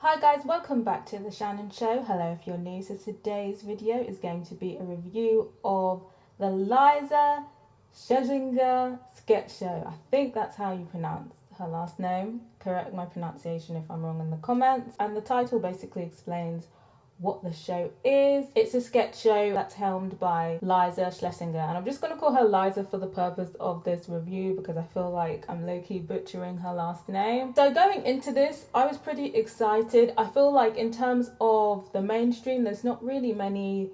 Hi guys, welcome back to the Shannon Show. Hello if you're new. So today's video is going to be a review of the Lliza Shlesinger sketch show. I think that's how you pronounce her last name. Correct my pronunciation if I'm wrong in the comments. And the title basically explains what the show is. It's a sketch show that's helmed by Iliza Shlesinger, and I'm just going to call her Liza for the purpose of this review because I feel like I'm low-key butchering her last name. So going into this, I was pretty excited. I feel like in terms of the mainstream, there's not really many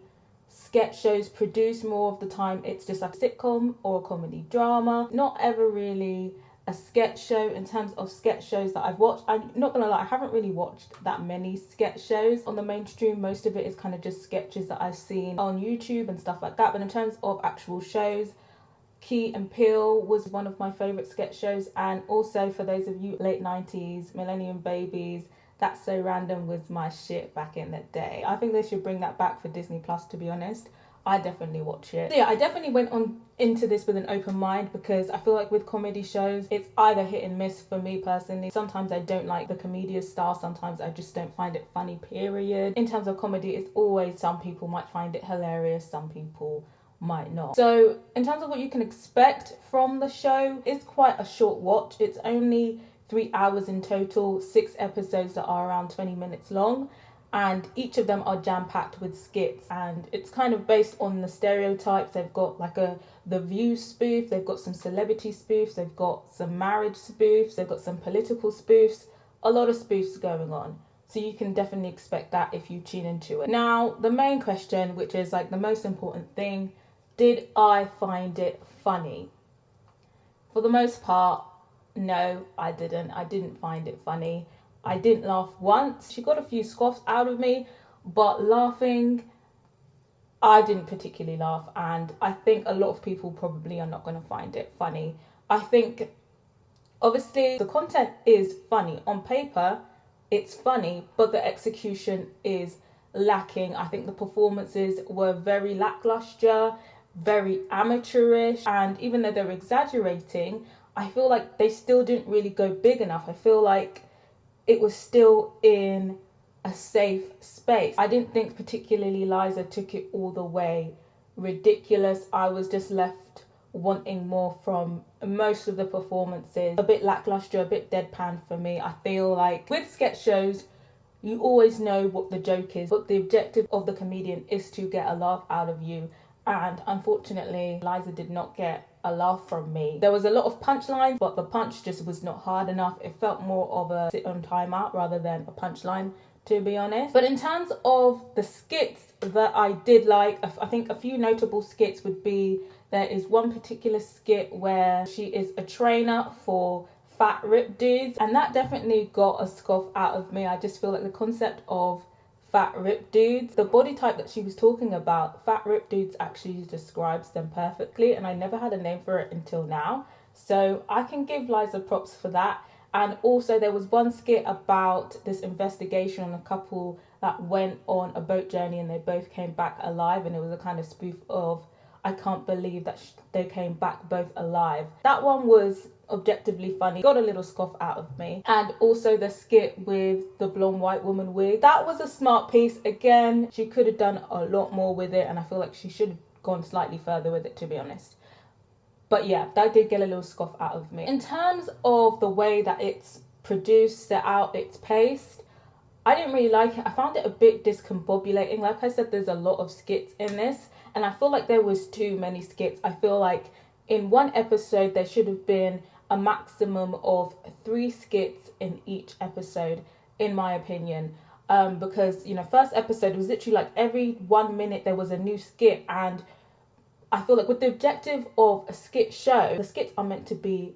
sketch shows produced. More of the time it's just like a sitcom or a comedy drama, not ever really a sketch show. In terms of sketch shows that I've watched, I'm not gonna lie, I haven't really watched that many sketch shows on the mainstream. Most of it is kind of just sketches that I've seen on YouTube and stuff like that. But in terms of actual shows, Key and Peele was one of my favorite sketch shows, and also for those of you late 90s millennium babies, That's So Random was my shit back in the day. I think they should bring that back for Disney Plus, to be honest. I definitely watch it. So yeah, I definitely went on into this with an open mind because I feel like with comedy shows, it's either hit and miss for me personally. Sometimes I don't like the comedian style, sometimes I just don't find it funny, period. In terms of comedy, it's always some people might find it hilarious, some people might not. So in terms of what you can expect from the show, it's quite a short watch. It's only 3 hours in total, 6 episodes that are around 20 minutes long. And each of them are jam-packed with skits, and it's kind of based on the stereotypes. They've got like The View spoof, they've got some celebrity spoofs, they've got some marriage spoofs, they've got some political spoofs, a lot of spoofs going on. So you can definitely expect that if you tune into it. Now, the main question, which is like the most important thing, did I find it funny? For the most part, no, I didn't. I didn't find it funny. I didn't laugh once. She got a few scoffs out of me, but laughing, I didn't particularly laugh. And I think a lot of people probably are not going to find it funny. I think, obviously, the content is funny. On paper, it's funny, but the execution is lacking. I think the performances were very lackluster, very amateurish. And even though they're exaggerating, I feel like they still didn't really go big enough. I feel like it was still in a safe space. I didn't think particularly Liza took it all the way ridiculous. I was just left wanting more from most of the performances. A bit lackluster, a bit deadpan for me. I feel like with sketch shows, you always know what the joke is, but the objective of the comedian is to get a laugh out of you. And unfortunately, Liza did not get a laugh from me. There was a lot of punchlines, but the punch just was not hard enough. It felt more of a sit on timeout rather than a punchline, to be honest. But in terms of the skits that I did like, I think a few notable skits would be, there is one particular skit where she is a trainer for fat ripped dudes, and that definitely got a scoff out of me. I just feel like the concept of fat ripped dudes, the body type that she was talking about, fat ripped dudes actually describes them perfectly, and I never had a name for it until now. So I can give Liza props for that. And also there was one skit about this investigation on a couple that went on a boat journey and they both came back alive, and it was a kind of spoof of I can't believe that they came back both alive. That one was objectively funny, got a little scoff out of me. And also the skit with the blonde white woman wig, that was a smart piece. Again, she could have done a lot more with it, and I feel like she should have gone slightly further with it, to be honest. But yeah, that did get a little scoff out of me. In terms of the way that it's produced, set out, it's paced, I didn't really like it. I found it a bit discombobulating. Like I said, there's a lot of skits in this, and I feel like there was too many skits. I feel like in one episode there should have been a maximum of 3 skits in each episode, in my opinion. Because, you know, first episode was literally like every 1 minute there was a new skit, and I feel like with the objective of a skit show, the skits are meant to be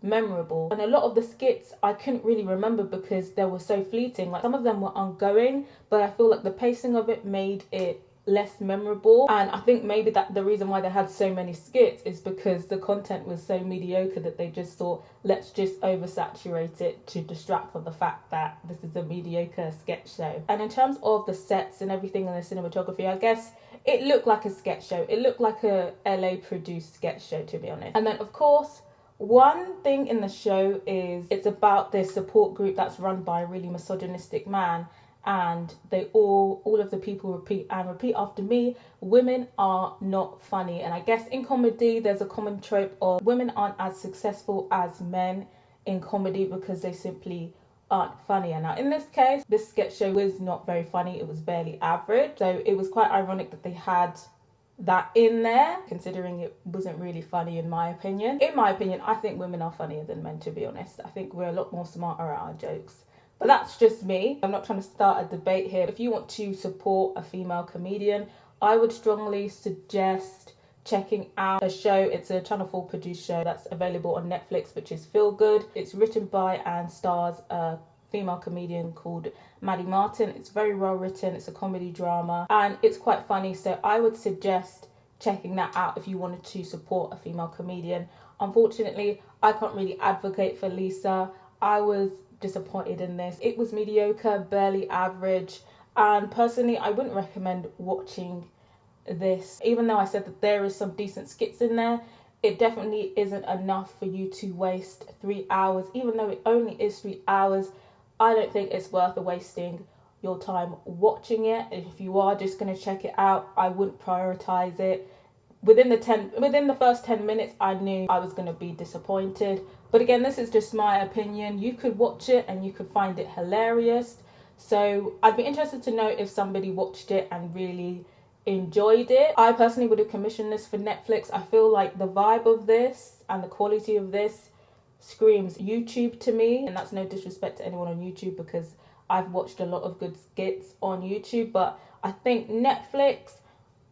memorable, and a lot of the skits I couldn't really remember because they were so fleeting. Like some of them were ongoing, but I feel like the pacing of it made it less memorable. And I think maybe that the reason why they had so many skits is because the content was so mediocre that they just thought, let's just oversaturate it to distract from the fact that this is a mediocre sketch show. And in terms of the sets and everything and the cinematography, I guess it looked like a sketch show. It looked like a LA produced sketch show, to be honest. And then of course One thing in the show is it's about this support group that's run by a really misogynistic man, and they all of the people repeat after me: women are not funny. And I guess in comedy there's a common trope of women aren't as successful as men in comedy because they simply aren't funny. And now in this case, this sketch show was not very funny. It was barely average, so it was quite ironic that they had that in there, considering it wasn't really funny in my opinion. In my opinion, I think women are funnier than men, to be honest. I think we're a lot more smarter at our jokes. But that's just me. I'm not trying to start a debate here. If you want to support a female comedian, I would strongly suggest checking out a show. It's a Channel 4 produced show that's available on Netflix, which is Feel Good. It's written by and stars a female comedian called Maddie Martin. It's very well written. It's a comedy drama and it's quite funny. So I would suggest checking that out if you wanted to support a female comedian. Unfortunately, I can't really advocate for Lisa. I was disappointed in this. It was mediocre, barely average, and personally I wouldn't recommend watching this. Even though I said that there is some decent skits in there, it definitely isn't enough for you to waste 3 hours. Even though it only is 3 hours, I don't think it's worth wasting your time watching it. If you are just going to check it out, I wouldn't prioritize it. Within the first 10 minutes, I knew I was going to be disappointed. But again, this is just my opinion. You could watch it and you could find it hilarious. So I'd be interested to know if somebody watched it and really enjoyed it. I personally would have commissioned this for Netflix. I feel like the vibe of this and the quality of this screams YouTube to me, and that's no disrespect to anyone on YouTube because I've watched a lot of good skits on YouTube, but I think Netflix,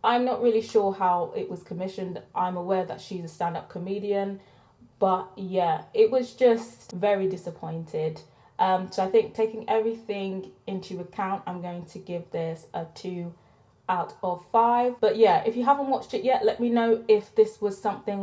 I'm not really sure how it was commissioned. I'm aware that she's a stand-up comedian, but yeah, it was just very disappointed. So I think taking everything into account, I'm going to give this a 2 out of 5. But yeah, if you haven't watched it yet, let me know if this was something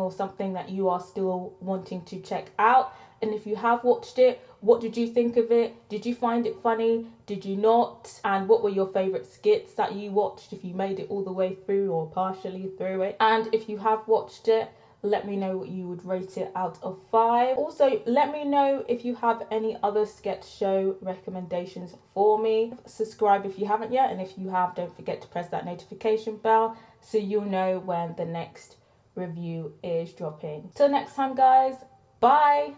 that you are still wanting to check out. And if you have watched it, what did you think of it? Did you find it funny? Did you not? And what were your favourite skits that you watched, if you made it all the way through or partially through it? And if you have watched it, let me know what you would rate it out of 5. Also, let me know if you have any other sketch show recommendations for me. Subscribe if you haven't yet, and if you have, don't forget to press that notification bell so you'll know when the next review is dropping. Till next time, guys. Bye.